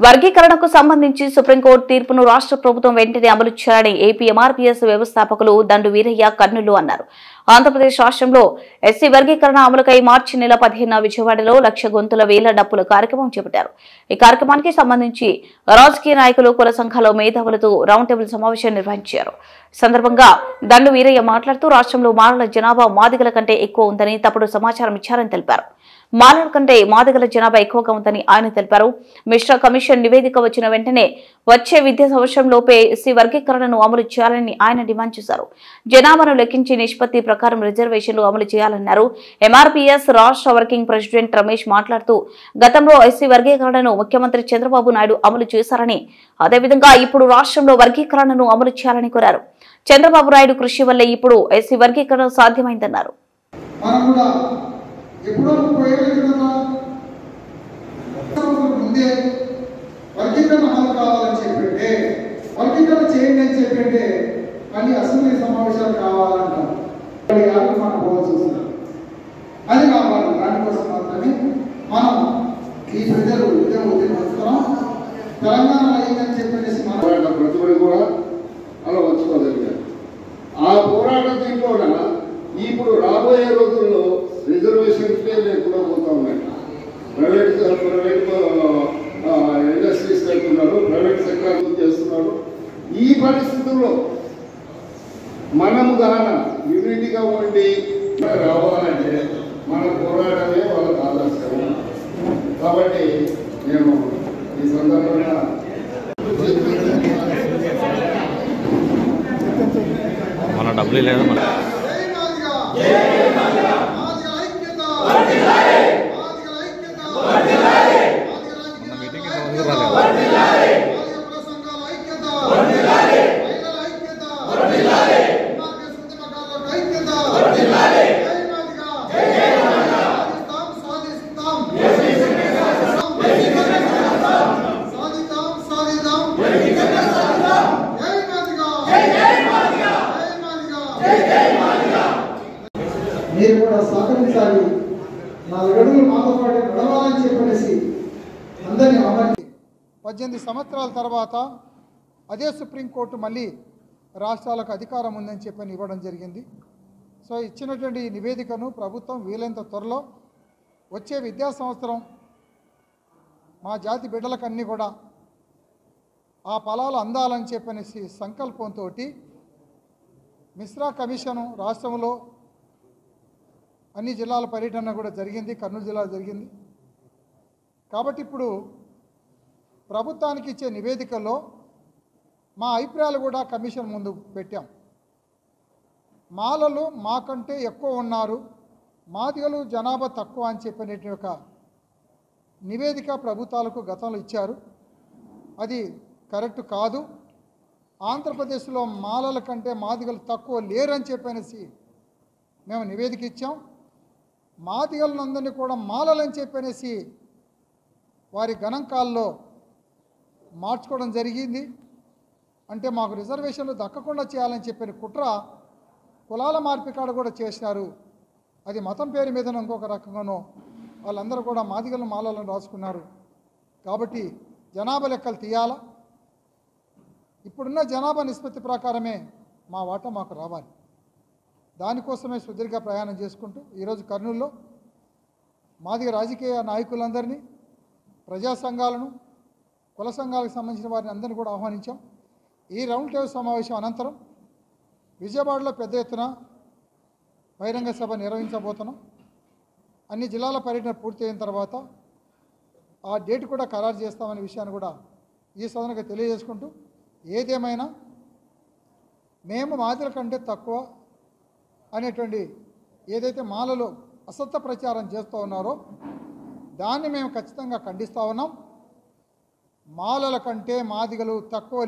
వర్గీకరణకు సంబంధించి సుప్రీంకోర్టు తీర్పును రాష్ట్ర ప్రభుత్వం వెంటనే అమలు చేయాలని ఏపీ ఎంఆర్పీఎస్ వ్యవస్థాపకులు దండు వీరయ్య కర్నూలు అన్నారు. ఆంధ్రప్రదేశ్ రాష్ట్రంలో ఎస్సీ వర్గీకరణ అమలుకై మార్చి నెల 15న విజయవాడలో 1,00,000 గొంతుల వేల డప్పుల కార్యక్రమం చేపట్టారు. ఈ కార్యక్రమానికి సంబంధించి రాజకీయ నాయకులు, కుల సంఘాల మేధావులతో రౌండ్ టేబుల్ సమావేశం నిర్వహించారు. ఈ సందర్భంగా దండు వీరయ్య మాట్లాడుతూ రాష్ట్రంలో మాలల జనాభా మాదిగల కంటే ఎక్కువ ఉందని తప్పుడు సమాచారం ఇచ్చారని తెలిపారు. మాలల కంటే మాదిగల జనాభా ఎక్కువగా ఉందని ఆయన తెలిపారు. మిశ్రా కమిషన్ నివేదిక వచ్చిన వెంటనే వచ్చే విద్యా సంవత్సరంలోపే ఎస్సీ వర్గీకరణను అమలు చేయాలని ఆయన డిమాండ్ చేశారు. జనాభాను లెక్కించి నిష్పత్తి ప్రకారం రిజర్వేషన్లు అమలు చేయాలన్నారు. ఎంఆర్పీఎస్ రాష్ట్ర వర్కింగ్ ప్రెసిడెంట్ రమేష్ మాట్లాడుతూ గతంలో ఎస్సీ వర్గీకరణను ముఖ్యమంత్రి చంద్రబాబు నాయుడు అమలు చేశారని, అదేవిధంగా ఇప్పుడు రాష్ట్రంలో వర్గీకరణను అమలు చేయాలని కోరారు. చంద్రబాబు నాయుడు కృషి వల్లే ఇప్పుడు ఎస్సీ వర్గీకరణ సాధ్యమైందన్నారు. ఎప్పుడో 30 ఏళ్ళ కిందట ముందే వర్గీకరణ అమలు కావాలని చెప్పంటే, వర్గీకరణ చేయండి అని చెప్పంటే మళ్ళీ అసెంబ్లీ సమావేశాలు కావాలంటారు. మనం పోవాల్సి వస్తున్నారు. అది కావాలి. దానికోసం మాత్రమే మనం ఈ ప్రజలు ఉద్యమిస్తున్నాం. తెలంగాణ అయిందని చెప్పేసి మనం ప్రతిభలు కూడా అలా వచ్చుకోగలిగారు. ఆ పోరాటం దీంట్లో ఇప్పుడు రాబోయే రోజుల్లో రిజర్వేషన్కే లేకుండా పోతా ఉన్నాయి. ప్రైవేట్ ఇండస్ట్రీస్ వెళ్తున్నారు, ప్రైవేట్ సెక్టర్ చేస్తున్నారు. ఈ పరిస్థితుల్లో మనము గాన యూనిటీగా ఉండి రావాలంటే మన పోరాటమే వాళ్ళకి ఆదర్శం. కాబట్టి నేను ఈ సందర్భంగా మన డబ్బులు లేదు మన మీరు కూడా సహకరించాలి. 4 అడుగులు మాతో పాటు నడవాలని చెప్పేసి అందరినీ ఆహ్వానించి 18 సంవత్సరాల తర్వాత అదే సుప్రీంకోర్టు మళ్ళీ రాష్ట్రాలకు అధికారం ఉందని చెప్పని ఇవ్వడం జరిగింది. సో ఇచ్చినటువంటి ఈ నివేదికను ప్రభుత్వం వీలైనంత త్వరలో వచ్చే విద్యా సంవత్సరం మా జాతి బిడ్డలకన్నీ కూడా ఆ ఫలాలు అందాలని చెప్పనేసి సంకల్పంతో మిశ్రా కమిషను రాష్ట్రంలో అన్ని జిల్లాల పర్యటన కూడా జరిగింది. కర్నూలు జిల్లాలో జరిగింది. కాబట్టి ఇప్పుడు ప్రభుత్వానికి ఇచ్చే నివేదికలో మా అభిప్రాయాలు కూడా కమిషన్ ముందు పెట్టాం. మాలలు మాకంటే ఎక్కువ ఉన్నారు, మాదిగలు జనాభా తక్కువ అని చెప్పినటువంటి ఒక నివేదిక ప్రభుత్వాలకు గతంలో ఇచ్చారు. అది కరెక్ట్ కాదు. ఆంధ్రప్రదేశ్లో మాలల కంటే మాదిగలు తక్కువ లేరని చెప్పనేసి మేము నివేదిక ఇచ్చాం. మాదిగలందరినీ కూడా మాలలని చెప్పనేసి వారి గణాంకాల్లో మార్చుకోవడం జరిగింది. అంటే మాకు రిజర్వేషన్లు దక్కకుండా చేయాలని చెప్పిన కుట్ర కులాల మార్పికాడ కూడా చేసినారు. అది మతం పేరు మీద ఇంకొక రకంగానో వాళ్ళందరూ కూడా మాదిగలను మాలలను రాసుకున్నారు. కాబట్టి జనాభా లెక్కలు తీయాలా. ఇప్పుడున్న జనాభా నిష్పత్తి ప్రకారమే మా వాటా మాకు రావాలి. దానికోసమే సుదీర్ఘ ప్రయాణం చేసుకుంటూ ఈరోజు కర్నూలులో మాదిగ రాజకీయ నాయకులందరినీ, ప్రజా సంఘాలను, కుల సంఘాలకు సంబంధించిన వారిని అందరినీ కూడా ఆహ్వానించాం. ఈ రౌండ్ టేబుల్ సమావేశం అనంతరం విజయవాడలో పెద్ద ఎత్తున బహిరంగ సభ నిర్వహించబోతున్నాం. అన్ని జిల్లాల పర్యటన పూర్తి అయిన తర్వాత ఆ డేట్ కూడా ఖరారు చేస్తామనే విషయాన్ని కూడా ఈ సదనకు తెలియజేసుకుంటూ, ఏదేమైనా మేము మాదిగల కంటే తక్కువ అనేటువంటి ఏదైతే మాలలో అసత్య ప్రచారం చేస్తూ ఉన్నారో దాన్ని మేము ఖచ్చితంగా ఖండిస్తూ ఉన్నాం. మాలల కంటే మాదిగలు తక్కువ